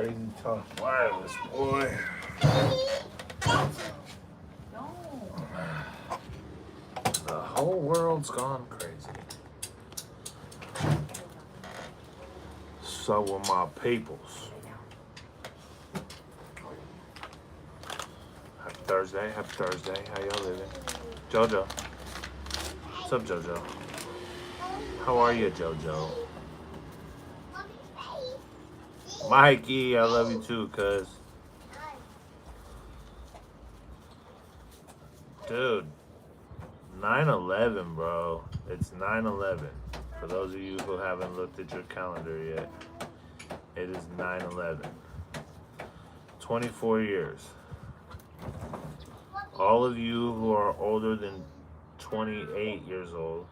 crazy tough wireless, boy. The whole world's gone crazy. So with my peoples. Happy Thursday, happy Thursday. How y'all living? Jojo. What's up, Jojo? How are you, Jojo? Mikey, I love you too, cuz. Dude, 9/11, bro. It's 9/11. For those of you who haven't looked at your calendar yet, it is 9/11. 24 years. All of you who are older than 28 years old,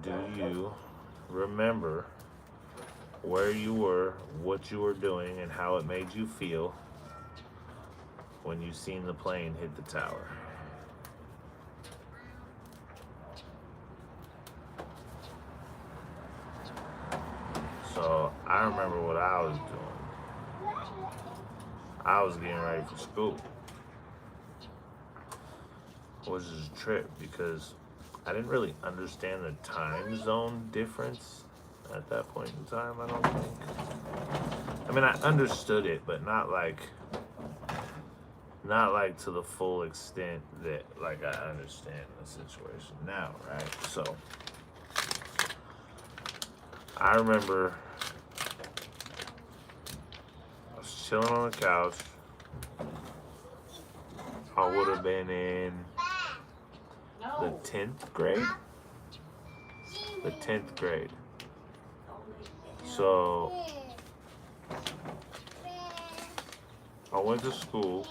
do you remember where you were, what you were doing, and how it made you feel when you seen the plane hit the tower? So I remember what I was doing. I was getting ready for school, which is a trip because I didn't really understand the time zone difference at that point in time, I don't think. I mean, I understood it, but not like to the full extent that like I understand the situation now, right? So I remember I was chilling on the couch. I would have been in the 10th grade. The 10th grade. So I went to school,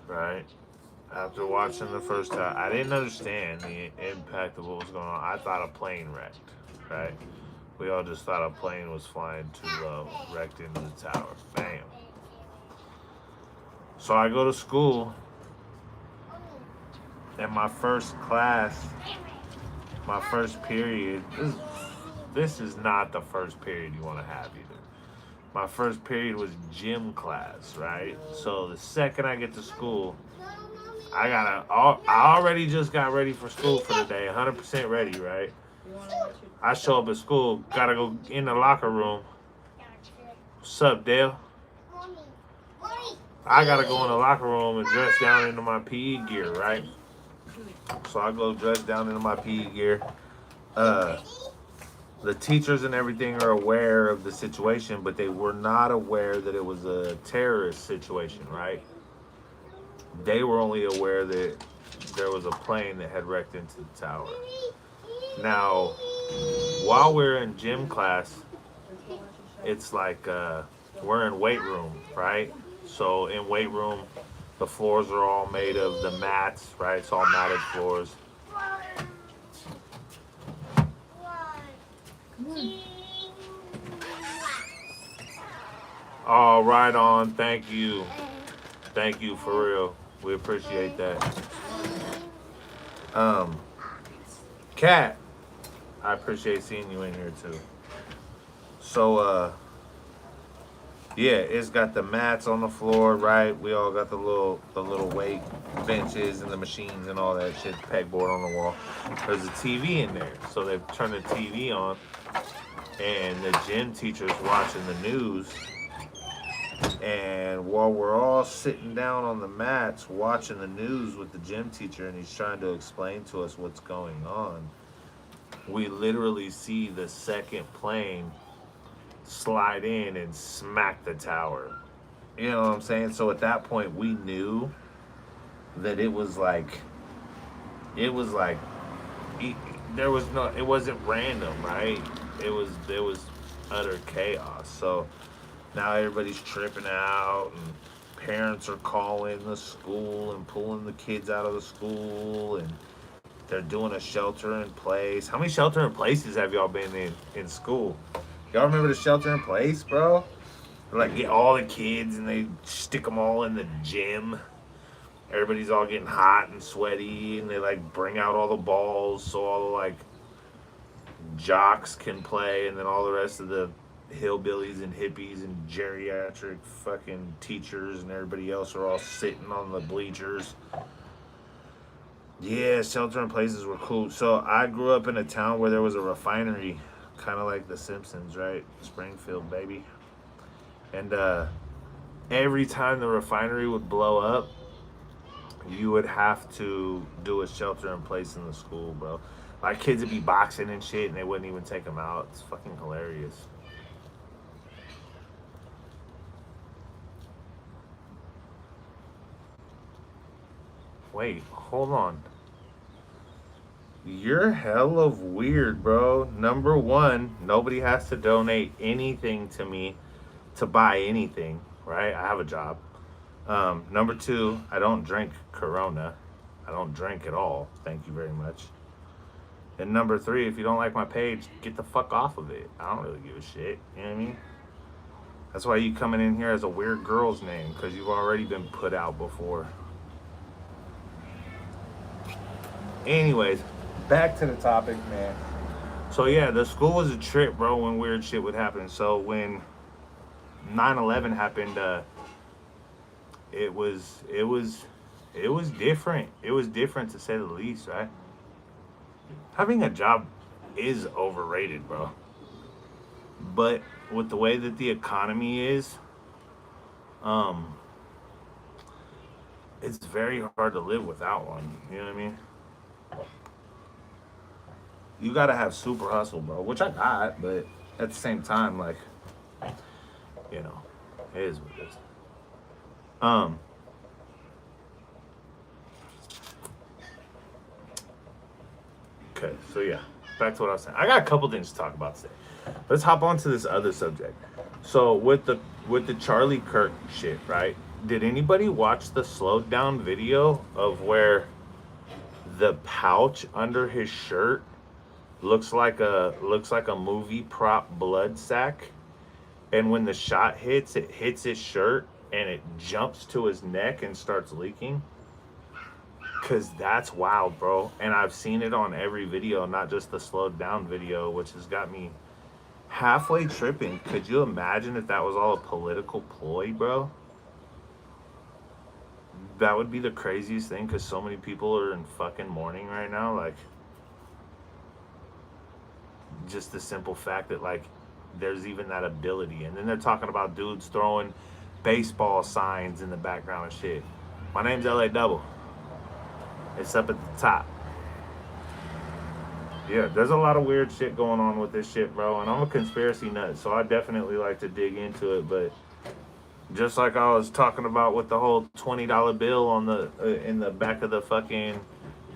right? After watching the first time, I didn't understand the impact of what was going on. I thought a plane wrecked, right? We all just thought a plane was flying too low, wrecked into the tower. Bam. So I go to school, and my first class, my first period, this is not the first period you want to have either. My first period was gym class, right? So the second I get to school, I already just got ready for school for the day, 100% ready, right? I show up at school, gotta go in the locker room. What's up, Dale? I gotta go in the locker room and dress down into my PE gear, right? So I go dress down into my PE gear. The teachers and everything are aware of the situation, but they were not aware that it was a terrorist situation, right? They were only aware that there was a plane that had wrecked into the tower. Now, while we're in gym class, it's like we're in weight room, right? So in weight room, the floors are all made of the mats, right? It's all matted floors. Oh, right on. Thank you. Thank you for real. We appreciate that. Kat, I appreciate seeing you in here too. So, yeah, it's got the mats on the floor, right? We all got the little weight benches and the machines and all that shit, pegboard on the wall. There's a TV in there, so they've turned the TV on, and the gym teacher's watching the news. And while we're all sitting down on the mats watching the news with the gym teacher, and he's trying to explain to us what's going on, we literally see the second plane slide in and smack the tower. You know what I'm saying? So at that point, we knew that it was like, it wasn't random, right? It was utter chaos. So now everybody's tripping out, and parents are calling the school and pulling the kids out of the school, and they're doing a shelter in place. How many shelter in places have y'all been in school? Y'all remember the shelter in place, bro? They like get all the kids and they stick them all in the gym. Everybody's all getting hot and sweaty, and they like bring out all the balls so all the like jocks can play, and then all the rest of the hillbillies and hippies and geriatric fucking teachers and everybody else are all sitting on the bleachers. Yeah, shelter in places were cool. So I grew up in a town where there was a refinery, kind of like The Simpsons, right? Springfield, baby. And every time the refinery would blow up, you would have to do a shelter in place in the school, bro. Like kids would be boxing and shit, and they wouldn't even take them out. It's fucking hilarious. Wait, hold on. You're hell of weird, bro. Number one, nobody has to donate anything to me to buy anything, right? I have a job. Number two, I don't drink Corona. I don't drink at all. Thank you very much. And number three, if you don't like my page, get the fuck off of it. I don't really give a shit. You know what I mean? That's why you coming in here as a weird girl's name, because you've already been put out before. Anyways, back to the topic, man. So yeah, the school was a trip, bro, when weird shit would happen. So when 9/11 happened, it was different. It was different to say the least, right? Having a job is overrated, bro. But with the way that the economy is, it's very hard to live without one. You know what I mean? You gotta have super hustle, bro, which I got, but at the same time, like, you know, it is what it is. Okay, so yeah, back to what I was saying. I got a couple things to talk about today. Let's hop on to this other subject. So with the Charlie Kirk shit, right? Did anybody watch the slowed down video of where the pouch under his shirt looks like a movie prop blood sack, and when the shot hits, it hits his shirt and it jumps to his neck and starts leaking? Cause that's wild, bro. And I've seen it on every video, not just the slowed down video, which has got me halfway tripping. Could you imagine if that was all a political ploy, bro? That would be the craziest thing, because so many people are in fucking mourning right now. Like, just the simple fact that, like, there's even that ability. And then they're talking about dudes throwing baseball signs in the background and shit. My name's LA Double. It's up at the top. Yeah, there's a lot of weird shit going on with this shit, bro. And I'm a conspiracy nut, so I definitely like to dig into it. But just like I was talking about with the whole $20 bill on the in the back of the fucking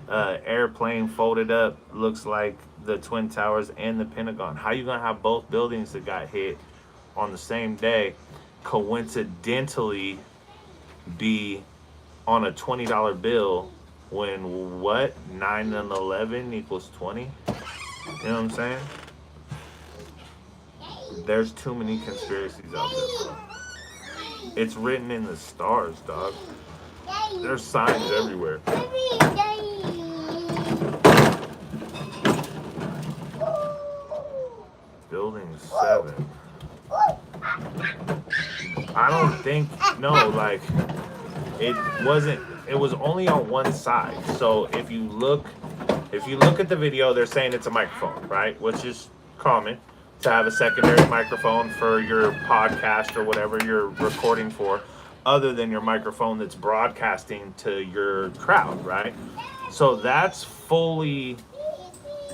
airplane folded up, looks like the Twin Towers and the Pentagon. How you gonna have both buildings that got hit on the same day coincidentally be on a $20 bill when what? 9 and 11 equals 20? You know what I'm saying? There's too many conspiracies out there, bro. It's written in the stars, dog. There's signs everywhere. Building 7. I don't think, no, like, it was only on one side. So if you look at the video, they're saying it's a microphone, right? Which is common to have a secondary microphone for your podcast or whatever you're recording for, other than your microphone that's broadcasting to your crowd, right? So that's fully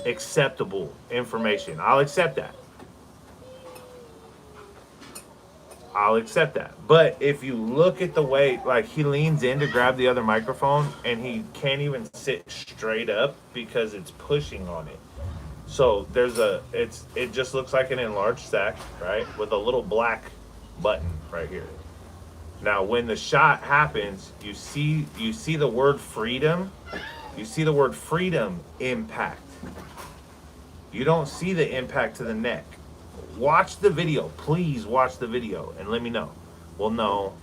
acceptable information. I'll accept that. But if you look at the way, like, he leans in to grab the other microphone and he can't even sit straight up because it's pushing on it. So it just looks like an enlarged sack, right? With a little black button right here. Now, when the shot happens, you see the word freedom. You see the word freedom impact. You don't see the impact to the neck. Watch the video. Please watch the video and let me know. Well, no.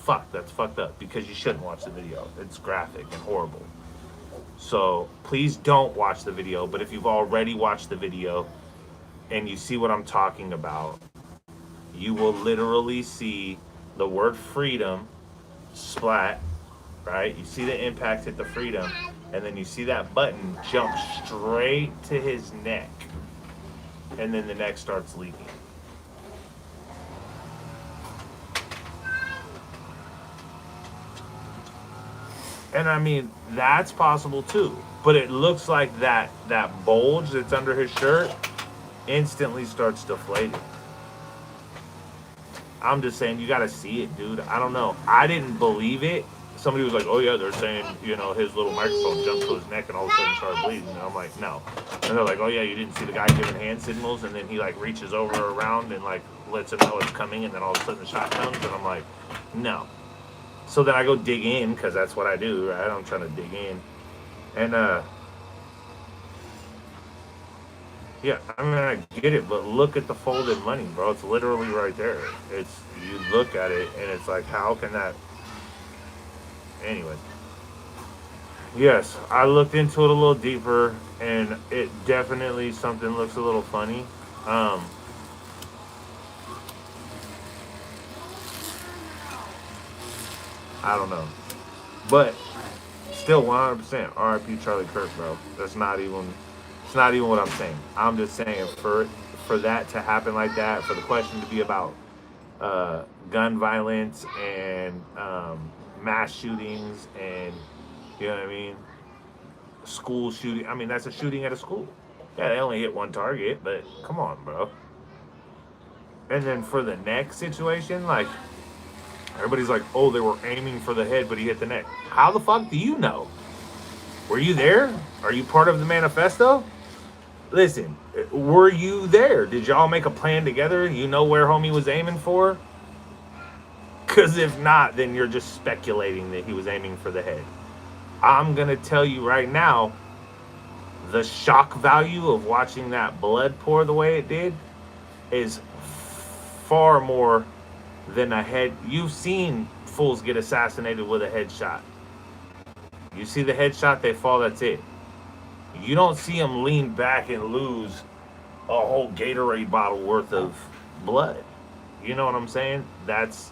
Fuck, that's fucked up, because you shouldn't watch the video. It's graphic and horrible. So please don't watch the video. But if you've already watched the video and you see what I'm talking about, you will literally see the word freedom splat, right? You see the impact hit the freedom, and then you see that button jump straight to his neck, and then the neck starts leaking. And I mean, that's possible too. But it looks like that bulge that's under his shirt instantly starts deflating. I'm just saying, you gotta see it, dude. I don't know. I didn't believe it. Somebody was like, "Oh yeah, they're saying, his little microphone jumped to his neck and all of a sudden started bleeding." And I'm like, "No." And they're like, "Oh yeah, you didn't see the guy giving hand signals, and then he like reaches over around and like lets him know it's coming, and then all of a sudden the shot comes." And I'm like, "No." So then I go dig in because that's what I do, right? I'm trying to dig in, and yeah, I mean, I get it, but look at the folded money, bro. It's literally right there. It's, you look at it and it's like, how can that? Anyway, yes, I looked into it a little deeper, and it definitely something looks a little funny. Um, I don't know, but still 100% RIP Charlie Kirk, bro. That's not even. It's not even what I'm saying. I'm just saying for that to happen like that, for the question to be about gun violence and mass shootings and, you know what I mean, school shooting. I mean, that's a shooting at a school. Yeah, they only hit one target, but come on, bro. And then for the neck situation, like everybody's like, oh, they were aiming for the head, but he hit the neck. How the fuck do you know? Were you there? Are you part of the manifesto? Listen, were you there? Did y'all make a plan together? You know where homie was aiming for? Because if not, then you're just speculating that he was aiming for the head. I'm going to tell you right now, the shock value of watching that blood pour the way it did is far more than a head. You've seen fools get assassinated with a headshot. You see the headshot, they fall, that's it. You don't see them lean back and lose a whole Gatorade bottle worth of blood. You know what I'm saying? That's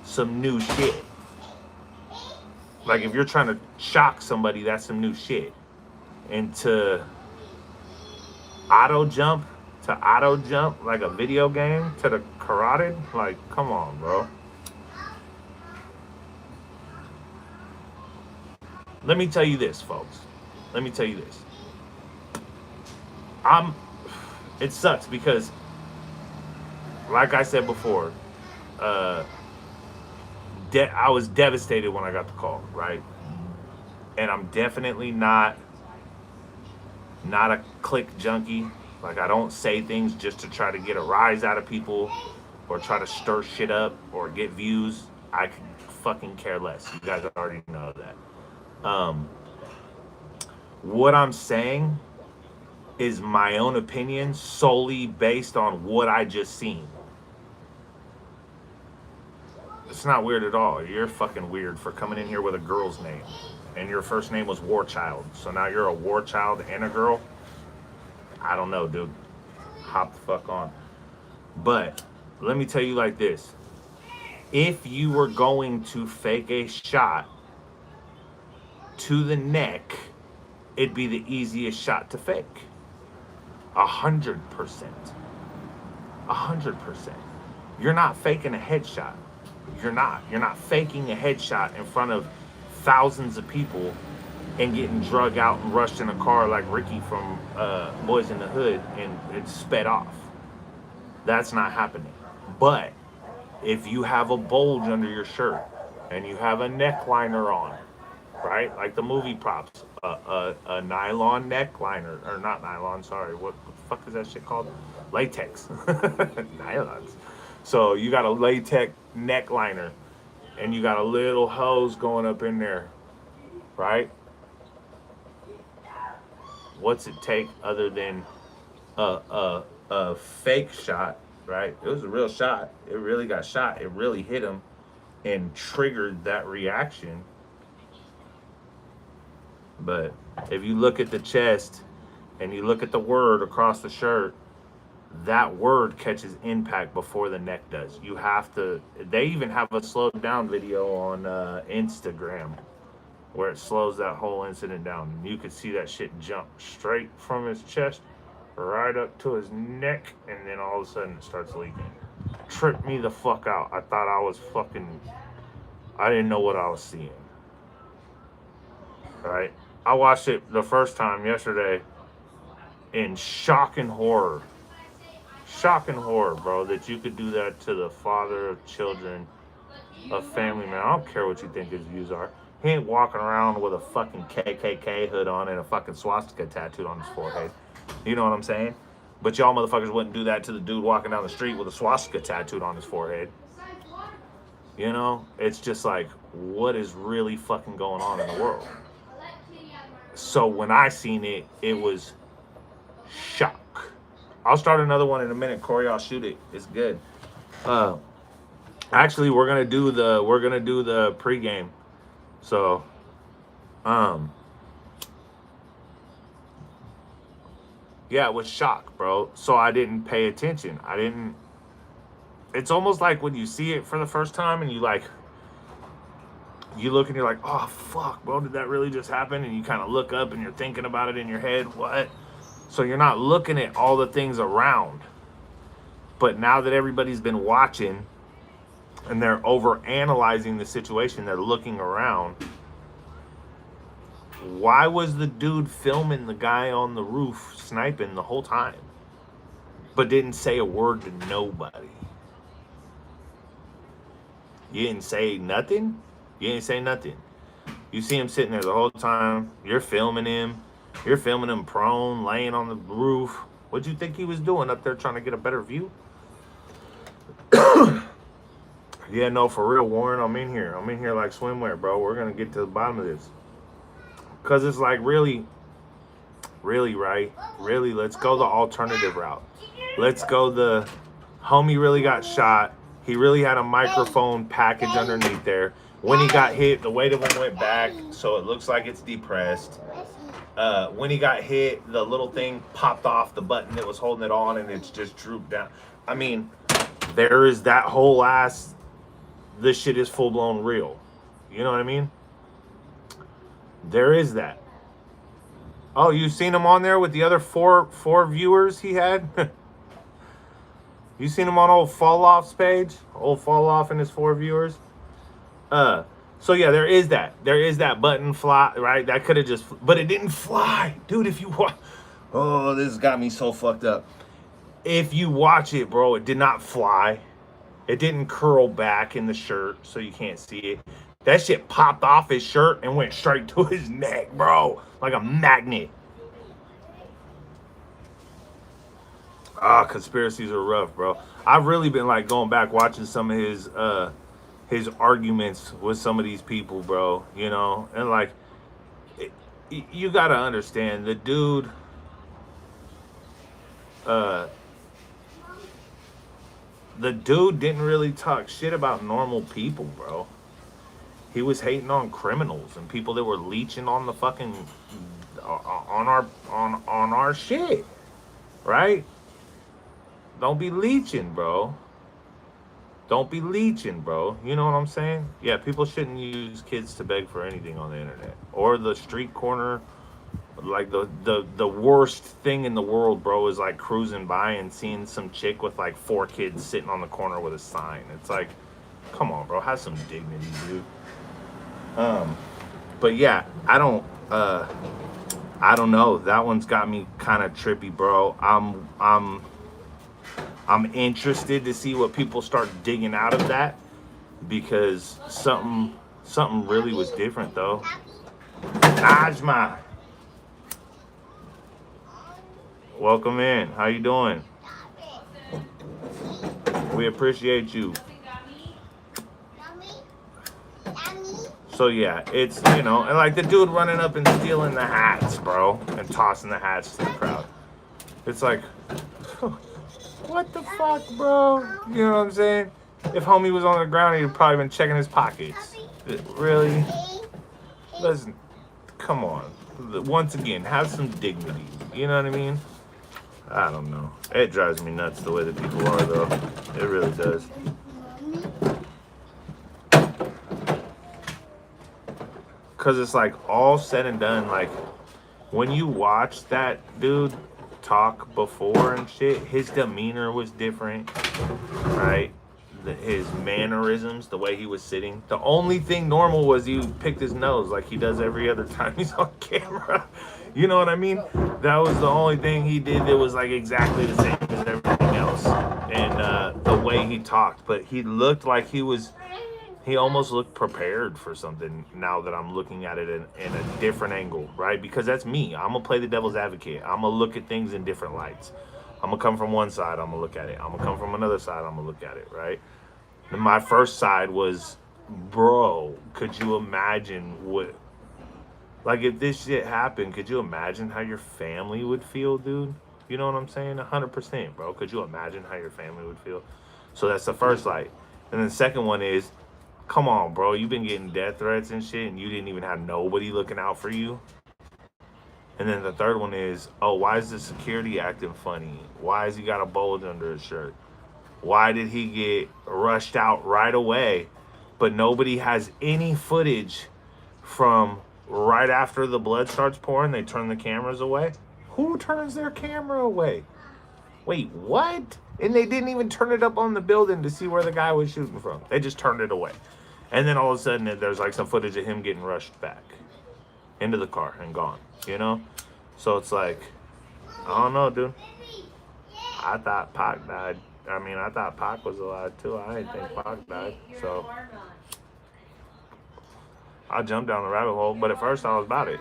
some new shit. Like if you're trying to shock somebody, that's some new shit. And to auto jump like a video game to the carotid, like come on, bro. Let me tell you this, folks. Let me tell you this. It sucks because, like I said before, I was devastated when I got the call, right? And I'm definitely not a click junkie. Like I don't say things just to try to get a rise out of people or try to stir shit up or get views. I could fucking care less. You guys already know that. What I'm saying is my own opinion solely based on what I just seen. It's not weird at all. You're fucking weird for coming in here with a girl's name. And your first name was War Child. So now you're a War Child and a girl? I don't know, dude. Hop the fuck on. But let me tell you like this. If you were going to fake a shot to the neck, it'd be the easiest shot to fake. 100%. 100%. You're not faking a headshot. You're not. You're not faking a headshot in front of thousands of people and getting drug out and rushed in a car like Ricky from Boys in the Hood and sped off. That's not happening. But if you have a bulge under your shirt and you have a neck liner on, right? Like the movie props, a nylon neck liner, or not nylon, sorry. What the fuck is that shit called? Latex. Nylons. So you got a latex neck liner and you got a little hose going up in there, right? What's it take other than a fake shot, right? It was a real shot. It really got shot. It really hit him and triggered that reaction. But if you look at the chest and you look at the word across the shirt, that word catches impact before the neck does. You have to. They even have a slowed down video on Instagram where it slows that whole incident down. You could see that shit jump straight from his chest right up to his neck, and then all of a sudden it starts leaking. Tripped me the fuck out. I thought I was fucking. I didn't know what I was seeing. Right? I watched it the first time yesterday in shock and horror. Shock and horror, bro, that you could do that to the father of children, a family man. I don't care what you think his views are. He ain't walking around with a fucking KKK hood on and a fucking swastika tattooed on his forehead. You know what I'm saying? But y'all motherfuckers wouldn't do that to the dude walking down the street with a swastika tattooed on his forehead. You know? It's just like, what is really fucking going on in the world? So when I seen it, it was shock. I'll start another one in a minute, Corey. I'll shoot it. It's good. Actually, we're gonna do the pregame. So, yeah, it was shock, bro. So I didn't pay attention. It's almost like when you see it for the first time and you look and you're like, oh fuck, bro, did that really just happen? And you kind of look up and you're thinking about it in your head. What? So you're not looking at all the things around. But now that everybody's been watching and they're over analyzing the situation, they're looking around. Why was the dude filming the guy on the roof sniping the whole time, but didn't say a word to nobody? You didn't say nothing? You didn't say nothing. You see him sitting there the whole time. You're filming him. You're filming him prone, laying on the roof. What'd you think he was doing up there trying to get a better view? Yeah, no, for real, Warren, I'm in here. I'm in here like swimwear, bro. We're going to get to the bottom of this. Because it's like, really, right? Really, let's go the alternative route. Let's go the homie really got shot. He really had a microphone package underneath there. When he got hit, the weight of him went back, so it looks like it's depressed. When he got hit, the little thing popped off the button that was holding it on, and it's just drooped down. I mean, there is that whole ass, this shit is full-blown real. You know what I mean? There is that. Oh, you seen him on there with the other four viewers he had? You seen him on old Fall Off's page? Old Fall Off and his 4 viewers? So yeah, there is that. There is that button fly, right? That could have just, but it didn't fly. Dude, if you watch, oh, this got me so fucked up. If you watch it, bro, it did not fly. It didn't curl back in the shirt so you can't see it. That shit popped off his shirt and went straight to his neck, bro. Like a magnet. Conspiracies are rough, bro. I've really been like going back watching some of his arguments with some of these people, bro. You know, and like, you gotta understand, the dude, didn't really talk shit about normal people, bro. He was hating on criminals and people that were leeching on the fucking on our shit, right? Don't be leeching, bro. Don't be leeching, bro. You know what I'm saying? Yeah, people shouldn't use kids to beg for anything on the internet or the street corner. Like the worst thing in the world, bro, is like cruising by and seeing some chick with like 4 kids sitting on the corner with a sign. It's like, come on, bro, have some dignity, dude. But yeah, I don't know. That one's got me kind of trippy, bro. I'm interested to see what people start digging out of that, because something really was different, though. Najma, welcome in. How you doing? We appreciate you. So yeah, it's, you know, and like the dude running up and stealing the hats, bro, and tossing the hats to the crowd. It's like, what the fuck, bro? You know what I'm saying? If homie was on the ground, he'd probably been checking his pockets. Really? Listen, come on. Once again, have some dignity. You know what I mean? I don't know. It drives me nuts the way that people are, though. It really does. Because it's like all said and done, like when you watch that dude talk before and shit, his demeanor was different, right? His mannerisms, the way he was sitting. The only thing normal was he picked his nose like he does every other time he's on camera. You know what I mean? That was the only thing he did that was like exactly the same as everything else. And the way he talked, but he looked like he almost looked prepared for something now that I'm looking at it in a different angle, right? Because that's me. I'm going to play the devil's advocate. I'm going to look at things in different lights. I'm going to come from one side, I'm going to look at it. I'm going to come from another side, I'm going to look at it, right? And my first side was, bro, could you imagine what, like if this shit happened, could you imagine how your family would feel, dude? You know what I'm saying? 100%, bro. Could you imagine how your family would feel? So that's the first light. And then the second one is, come on, bro. You've been getting death threats and shit, and you didn't even have nobody looking out for you. And then the third one is, oh, why is the security acting funny? Why has he got a bulge under his shirt? Why did he get rushed out right away? But nobody has any footage from right after the blood starts pouring, they turn the cameras away. Who turns their camera away? Wait, what? And they didn't even turn it up on the building to see where the guy was shooting from. They just turned it away. And then all of a sudden, there's like some footage of him getting rushed back into the car and gone, you know? So it's like, I don't know, dude. I thought Pac died. I mean, I thought Pac was alive too. I didn't think Pac died. So I jumped down the rabbit hole, but at first I was about it.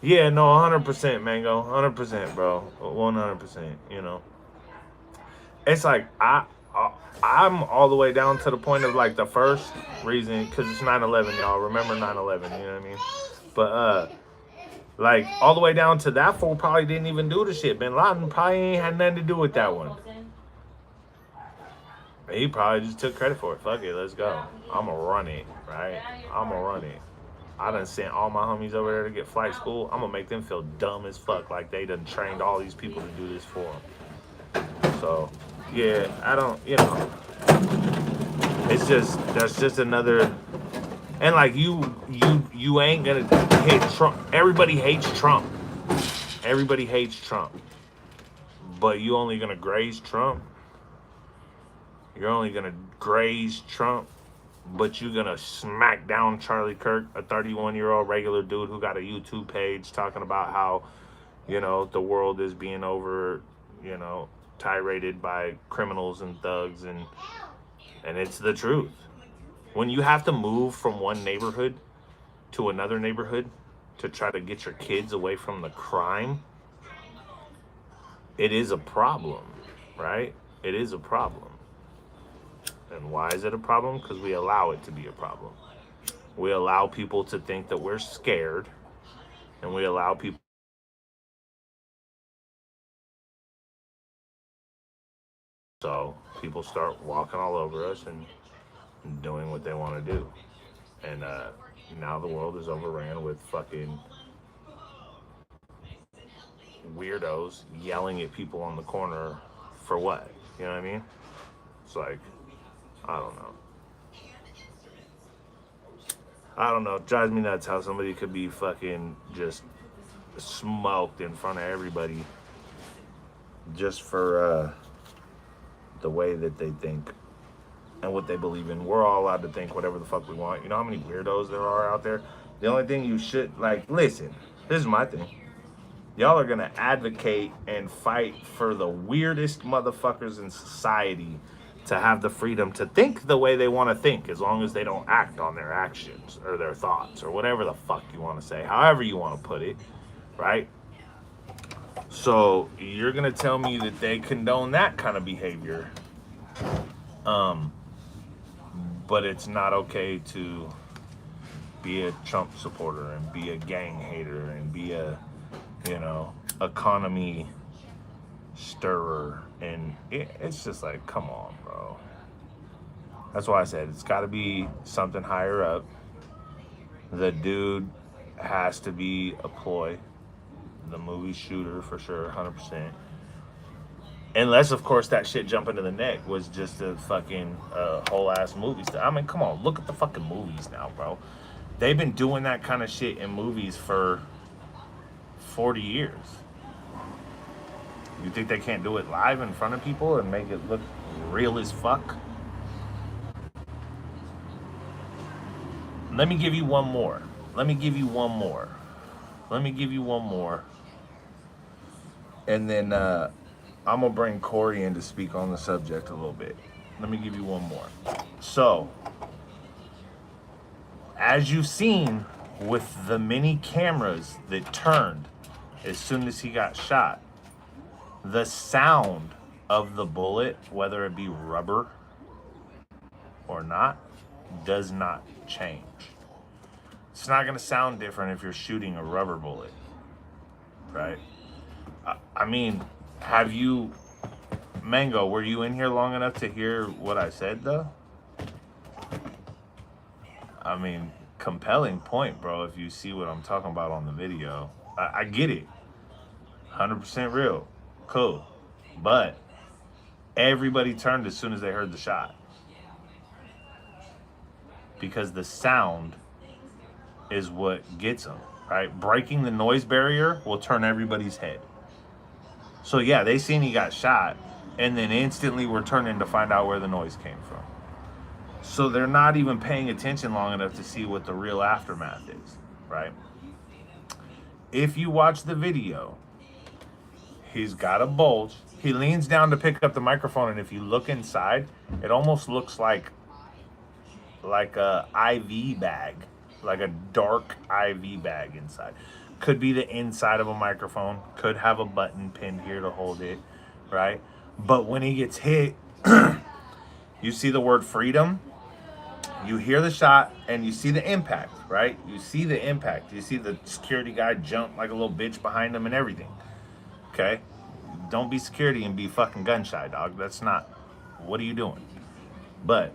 Yeah, no, 100%, Mango. 100%, bro. 100%, you know. It's like, I'm all the way down to the point of like the first reason, because it's 9/11, y'all. Remember 9/11, you know what I mean? But, like, all the way down to that fool probably didn't even do the shit. Bin Laden probably ain't had nothing to do with that one. He probably just took credit for it. Fuck it, let's go. I'ma run it, right? I'ma run it. I done sent all my homies over there to get flight school. I'm gonna make them feel dumb as fuck, like they done trained all these people to do this for them. So, yeah, I don't, you know, it's just, that's just another, and like you ain't gonna hit Trump. Everybody hates Trump. Everybody hates Trump. But you only gonna graze Trump? You're only gonna graze Trump? But you're gonna smack down Charlie Kirk, a 31-year-old regular dude who got a YouTube page talking about how, you know, the world is being over, you know, tiraded by criminals and thugs, and it's the truth. When you have to move from one neighborhood to another neighborhood to try to get your kids away from the crime, it is a problem, right? It is a problem. And why is it a problem? Because we allow it to be a problem. We allow people to think that we're scared, and we allow people. So people start walking all over us and doing what they want to do. And now the world is overran with fucking weirdos yelling at people on the corner for what? You know what I mean? It's like, I don't know. I don't know. It drives me nuts how somebody could be fucking just smoked in front of everybody just for the way that they think and what they believe in. We're all allowed to think whatever the fuck we want. You know how many weirdos there are out there? The only thing you should, like, listen, this is my thing. Y'all are gonna advocate and fight for the weirdest motherfuckers in society to have the freedom to think the way they want to think, as long as they don't act on their actions or their thoughts or whatever the fuck you want to say, however you want to put it, right? So you're gonna tell me that they condone that kind of behavior, but it's not okay to be a Trump supporter and be a gang hater and be a, you know, economy stirrer, and it's just like, come on, bro. That's why I said it's got to be something higher up The dude has to be a ploy. The movie shooter for sure, 100%. Unless, of course, that shit jumping to the neck was just a fucking whole ass movie. I mean, come on, look at the fucking movies now, bro. They've been doing that kind of shit in movies for 40 years. You think they can't do it live in front of people and make it look real as fuck? Let me give you one more. Let me give you one more. Let me give you one more. And then I'm going to bring Corey in to speak on the subject a little bit. Let me give you one more. So, as you've seen with the many cameras that turned as soon as he got shot, the sound of the bullet, whether it be rubber or not, does not change. It's not going to sound different if you're shooting a rubber bullet, right? I mean, have you, Mango, were you in here long enough to hear what I said, though? I mean, compelling point, bro, if you see what I'm talking about on the video. I get it. 100% real. Cool. But everybody turned as soon as they heard the shot. Because the sound is what gets them, right? Breaking the noise barrier will turn everybody's head. So yeah, they seen he got shot, and then instantly were turning to find out where the noise came from. So they're not even paying attention long enough to see what the real aftermath is, right? If you watch the video, he's got a bulge. He leans down to pick up the microphone, and if you look inside, it almost looks like a IV bag, like a dark IV bag inside. Could be the inside of a microphone, could have a button pinned here to hold it, right? But when he gets hit, you see the word freedom, you hear the shot, and you see the impact, right? You see the impact. You see the security guy jump like a little bitch behind him and everything, okay? Don't be security and be fucking gun shy, dog. That's not, what are you doing? But,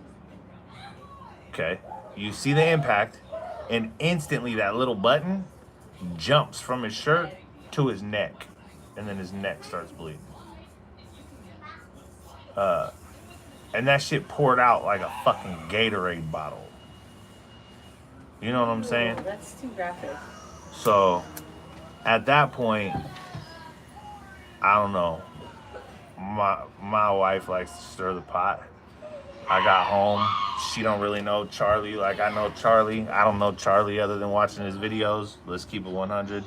okay, you see the impact, and instantly that little button jumps from his shirt to his neck, and then his neck starts bleeding. And that shit poured out like a fucking Gatorade bottle. You know what I'm saying? That's too graphic. So, at that point, I don't know. My wife likes to stir the pot. I got home. She don't really know Charlie like I know Charlie. I don't know Charlie other than watching his videos. Let's keep it 100.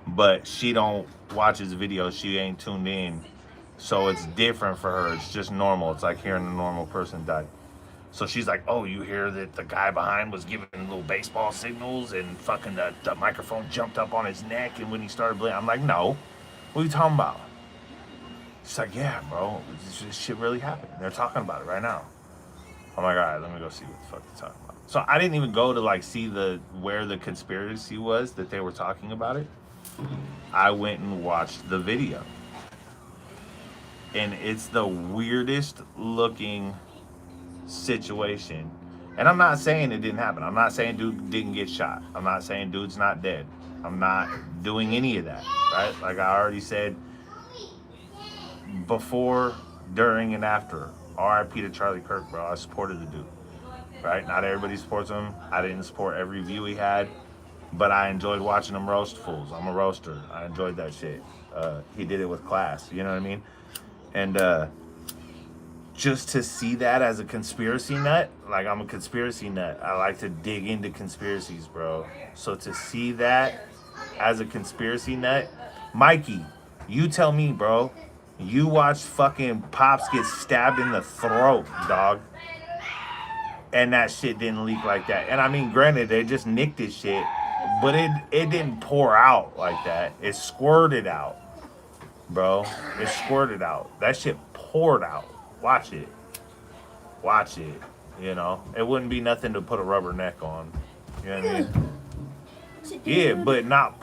But she don't watch his videos. She ain't tuned in. So it's different for her. It's just normal. It's like hearing a normal person die. So she's like, oh, you hear that the guy behind was giving little baseball signals and fucking the microphone jumped up on his neck and when he started bleeding. I'm like, no. What are you talking about? She's like, yeah, bro. This shit really happened. They're talking about it right now. I'm like, all right, let me go see what the fuck they're talking about. So I didn't even go to like see where the conspiracy was that they were talking about it. I went and watched the video. And it's the weirdest looking situation. And I'm not saying it didn't happen. I'm not saying dude didn't get shot. I'm not saying dude's not dead. I'm not doing any of that, right? Like I already said, before, during, and after. R.I.P. to Charlie Kirk, bro. I supported the dude, right? Not everybody supports him. I didn't support every view he had, but I enjoyed watching him roast fools. I'm a roaster. I enjoyed that shit. He did it with class, you know what I mean? And just to see that as a conspiracy nut, like I'm a conspiracy nut. I like to dig into conspiracies, bro. So to see that as a conspiracy nut, Mikey, you tell me, bro. You watched fucking Pops get stabbed in the throat, dog. And that shit didn't leak like that. And I mean, granted, they just nicked his shit, but it didn't pour out like that. It squirted out, bro. It squirted out. That shit poured out. Watch it. Watch it. You know? It wouldn't be nothing to put a rubber neck on. You know what I mean? Yeah, but not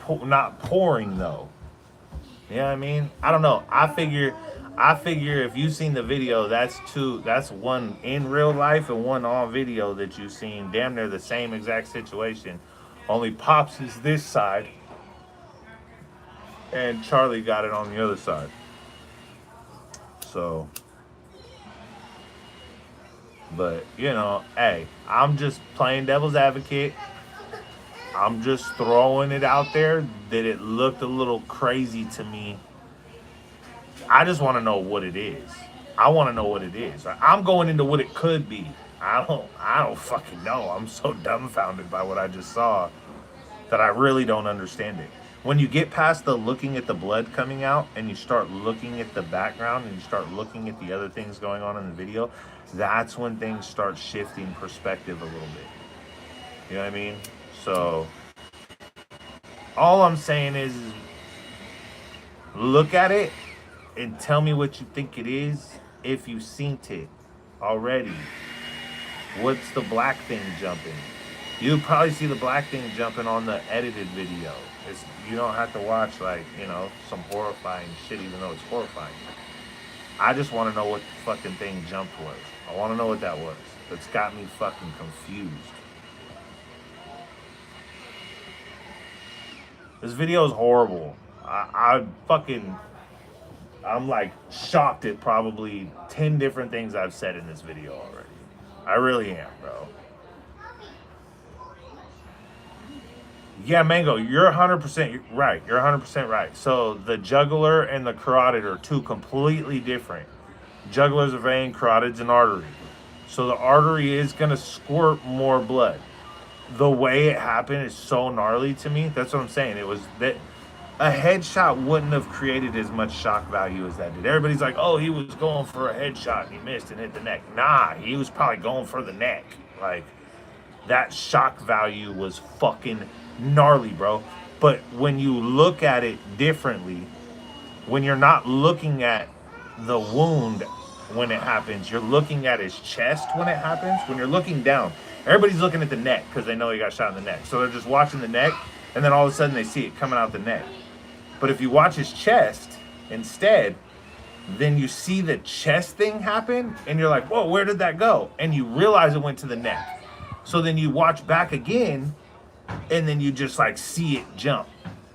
pouring, though. You know what I mean? I don't know. I figure if you've seen the video, that's one in real life and one on video that you've seen. Damn near the same exact situation Only Pops is this side, and Charlie got it on the other side. So, but hey, I'm just playing devil's advocate. I'm just throwing it out there that it looked a little crazy to me. I just want to know what it is. I want to know what it is. I'm going into what it could be. I don't fucking know. I'm so dumbfounded by what I just saw that I really don't understand it. When you get past the looking at the blood coming out and you start looking at the background and you start looking at the other things going on in the video, that's when things start shifting perspective a little bit. You know what I mean? So all I'm saying is look at it and tell me what you think it is if you've seen it already. What's the black thing jumping? You'll probably see the black thing jumping on the edited video. You don't have to watch some horrifying shit even though it's horrifying. I just want to know what the fucking thing jumped was. I want to know what that was. It's got me fucking confused. This video is horrible. I'm like shocked at probably 10 different things I've said in this video already. I really am, bro. Yeah, Mango, you're 100% right. You're 100% right. So the jugular and the carotid are two completely different. Jugular's a vein, carotid's an artery. So the artery is going to squirt more blood. The way it happened is so gnarly to me. That's what I'm saying. It was that a headshot wouldn't have created as much shock value as that did. Everybody's like, oh, he was going for a headshot and he missed and hit the neck. Nah, he was probably going for the neck. Like, that shock value was fucking gnarly, bro. But when you look at it differently, when you're not looking at the wound when it happens, you're looking at his chest when it happens. When you're looking down, everybody's looking at the neck because they know he got shot in the neck. So they're just watching the neck, and then all of a sudden they see it coming out the neck. But if you watch his chest instead, then you see the chest thing happen, and you're like, whoa, where did that go? And you realize it went to the neck. So then you watch back again, and then you just like see it jump.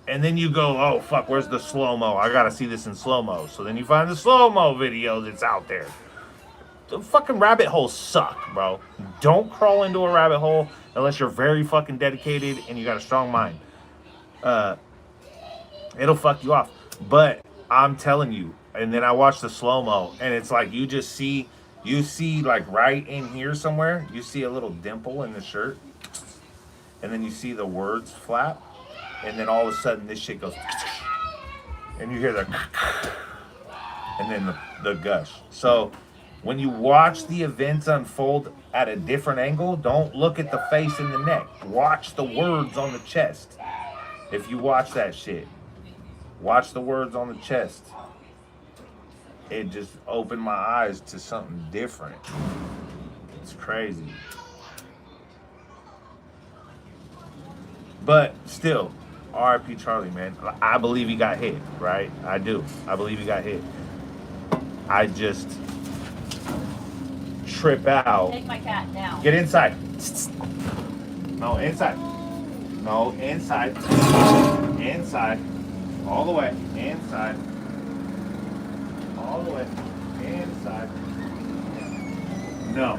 And then you go, oh, fuck, where's the slow-mo? I gotta see this in slow-mo. So then you find the slow-mo video that's out there. The fucking rabbit holes suck, bro. Don't crawl into a rabbit hole unless you're very fucking dedicated and you got a strong mind. It'll fuck you off. But I'm telling you, and then I watch the slow-mo, and it's like you see like right in here somewhere, you see a little dimple in the shirt, and then you see the words flap, and then all of a sudden this shit goes, and you hear the, and then the gush. So when you watch the events unfold at a different angle, don't look at the face and the neck. Watch the words on the chest. If you watch that shit, watch the words on the chest. It just opened my eyes to something different. It's crazy. But still, R.I.P. Charlie, man. I believe he got hit, right? I do. I believe he got hit. I just trip out. Take my cat now. Get inside. No, inside. No, inside. Inside. All the way. Inside. All the way. Inside. No.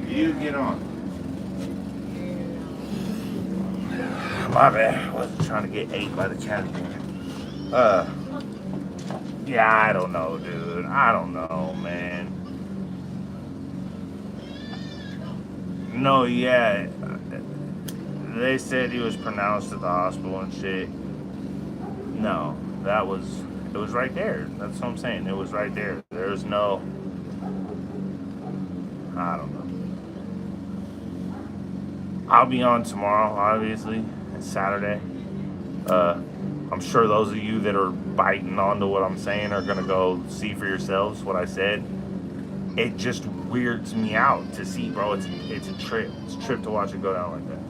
You get on. My bad. I wasn't trying to get ate by the cat again. Yeah, I don't know, dude. I don't know, man. No, yeah. They said he was pronounced at the hospital and shit. No, it was right there. That's what I'm saying. It was right there. There's no, I don't know. I'll be on tomorrow, obviously. It's Saturday. I'm sure those of you that are biting onto what I'm saying are going to go see for yourselves what I said. It just weirds me out to see, bro. It's a trip. It's a trip to watch it go down like that.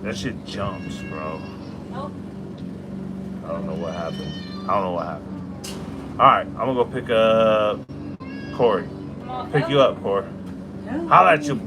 That shit jumps, bro. Nope. I don't know what happened. All right, I'm going to go pick up Corey. Pick you up, Corey. Holla at you, boy.